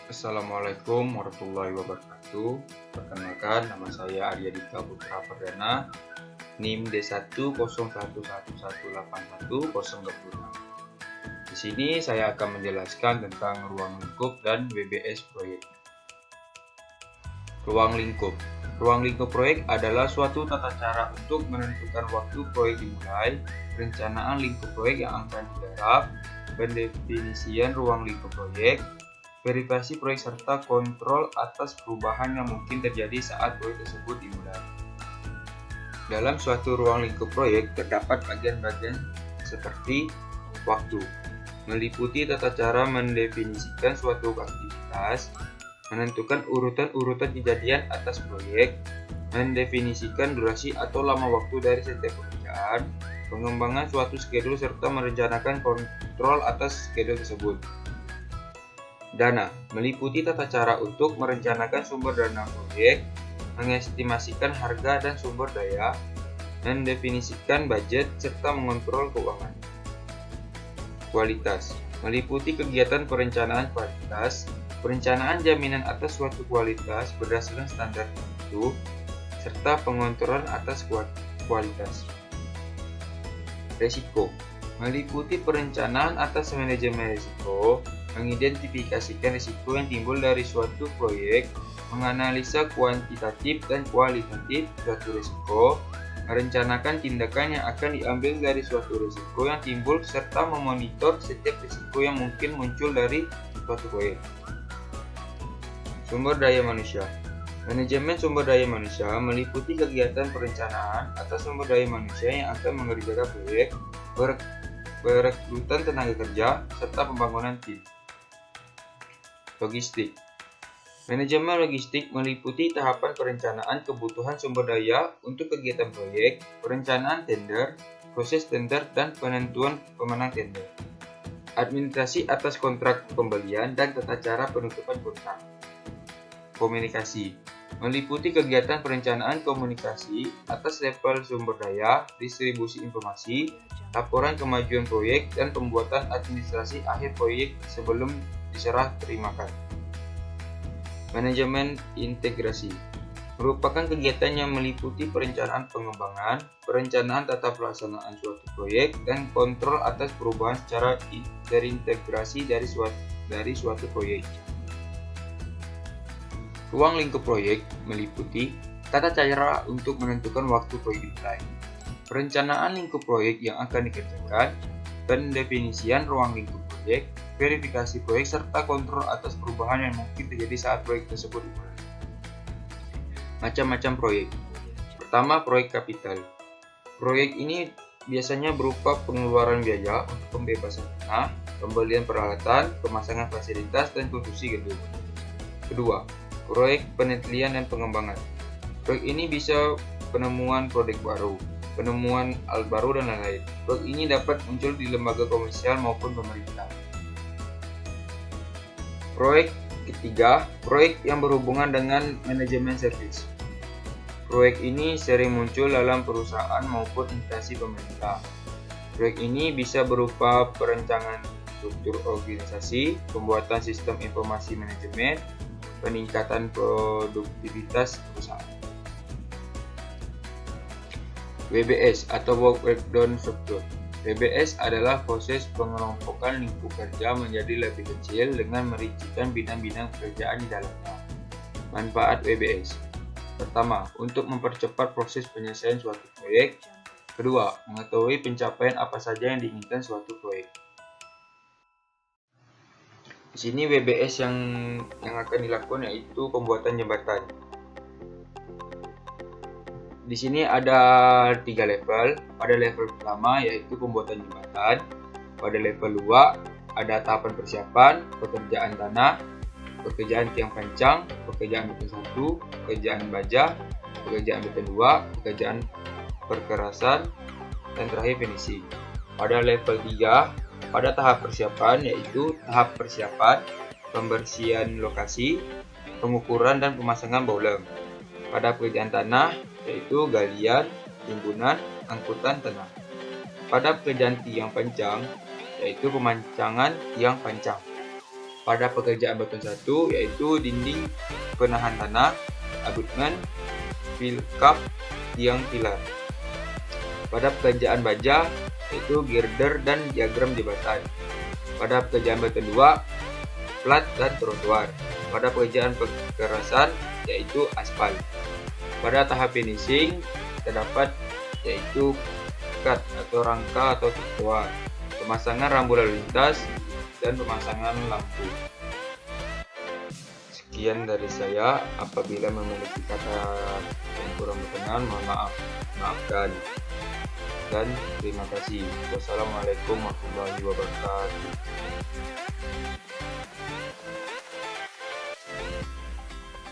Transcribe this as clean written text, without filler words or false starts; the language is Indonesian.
Assalamualaikum warahmatullahi wabarakatuh. Perkenalkan, nama saya Arya Dika Putra Perdana, NIM D101118181 Di sini saya akan menjelaskan tentang ruang lingkup dan WBS proyek. Ruang lingkup. Ruang lingkup proyek adalah suatu tata cara untuk menentukan waktu proyek dimulai, perencanaan lingkup proyek yang akan digarap, pendefinisian ruang lingkup proyek, verifikasi proyek serta kontrol atas perubahan yang mungkin terjadi saat proyek tersebut dimulai. Dalam suatu ruang lingkup proyek terdapat bagian-bagian seperti waktu, meliputi tata cara mendefinisikan suatu aktivitas, menentukan urutan-urutan kejadian atas proyek, mendefinisikan durasi atau lama waktu dari setiap pekerjaan, pengembangan suatu skedul serta merencanakan kontrol atas skedul tersebut. Dana meliputi tata cara untuk merencanakan sumber dana proyek, mengestimasikan harga dan sumber daya, mendefinisikan budget, serta mengontrol keuangan. Kualitas meliputi kegiatan perencanaan kualitas, perencanaan jaminan atas suatu kualitas berdasarkan standar tertentu, serta pengontrolan atas kualitas. Resiko meliputi perencanaan atas manajemen risiko, mengidentifikasikan risiko yang timbul dari suatu proyek, menganalisa kuantitatif dan kualitatif suatu risiko, merencanakan tindakan yang akan diambil dari suatu risiko yang timbul, serta memonitor setiap risiko yang mungkin muncul dari suatu proyek. Sumber daya manusia. Manajemen sumber daya manusia meliputi kegiatan perencanaan atas sumber daya manusia yang akan mengerjakan proyek, perekrutan tenaga kerja, serta pembangunan tim. Logistik. Manajemen logistik meliputi tahapan perencanaan kebutuhan sumber daya untuk kegiatan proyek, perencanaan tender, proses tender, dan penentuan pemenang tender. Administrasi atas kontrak pembelian dan tata cara penutupan kontrak. Komunikasi meliputi kegiatan perencanaan komunikasi atas level sumber daya, distribusi informasi, laporan kemajuan proyek, dan pembuatan administrasi akhir proyek sebelum diserah terimakan. Manajemen integrasi merupakan kegiatan yang meliputi perencanaan pengembangan, perencanaan tata pelaksanaan suatu proyek, dan kontrol atas perubahan secara terintegrasi dari suatu proyek. Ruang lingkup proyek meliputi tata cara untuk menentukan waktu proyek dimulai, perencanaan lingkup proyek yang akan dikerjakan, pendefinisian ruang lingkup proyek, verifikasi proyek, serta kontrol atas perubahan yang mungkin terjadi saat proyek tersebut dimulai. Macam-macam proyek. Pertama, proyek kapital. Proyek ini biasanya berupa pengeluaran biaya untuk pembebasan tanah, pembelian peralatan, pemasangan fasilitas, dan konstruksi gedung. Kedua, proyek penelitian dan pengembangan. Proyek ini bisa penemuan produk baru, penemuan alat baru, dan lain-lain. Proyek ini dapat muncul di lembaga komersial maupun pemerintah. Proyek ketiga, proyek yang berhubungan dengan manajemen servis. Proyek ini sering muncul dalam perusahaan maupun instansi pemerintah. Proyek ini bisa berupa perencanaan struktur organisasi, pembuatan sistem informasi manajemen, peningkatan produktivitas perusahaan. WBS atau Work Breakdown Structure. WBS adalah proses pengelompokan lingkup kerja menjadi lebih kecil dengan merincikan bidang-bidang pekerjaan di dalamnya. Manfaat WBS. Pertama, untuk mempercepat proses penyelesaian suatu proyek. Kedua, mengetahui pencapaian apa saja yang diinginkan suatu proyek. Di sini WBS yang akan dilakukan yaitu pembuatan jembatan. Di sini ada 3 level. Pada level pertama yaitu pembuatan jembatan. Pada level 2 ada tahapan persiapan, pekerjaan tanah, pekerjaan tiang pancang, pekerjaan beton 1, pekerjaan baja, pekerjaan beton 2, pekerjaan perkerasan, dan terakhir finishing. Pada level 3 pada tahap persiapan yaitu tahap persiapan, pembersihan lokasi, pengukuran dan pemasangan bowling. Pada pekerjaan tanah yaitu galian, timbunan, angkutan tanah. Pada pekerjaan tiang pancang yaitu pemancangan tiang pancang. Pada pekerjaan beton 1 yaitu dinding penahan tanah, abutmen, filkap, tiang pilar. Pada pekerjaan baja yaitu girder dan diagram jembatan. Pada pekerjaan beton 2, plat dan trotoar. Pada pekerjaan pekerasan yaitu aspal. Pada tahap finishing terdapat yaitu cut atau rangka atau trotoar, pemasangan rambu lalu lintas, dan pemasangan lampu. Sekian dari saya. Apabila memiliki kata yang kurang berkenan, mohon maafkan. Dan terima kasih. Wassalamualaikum warahmatullahi wabarakatuh.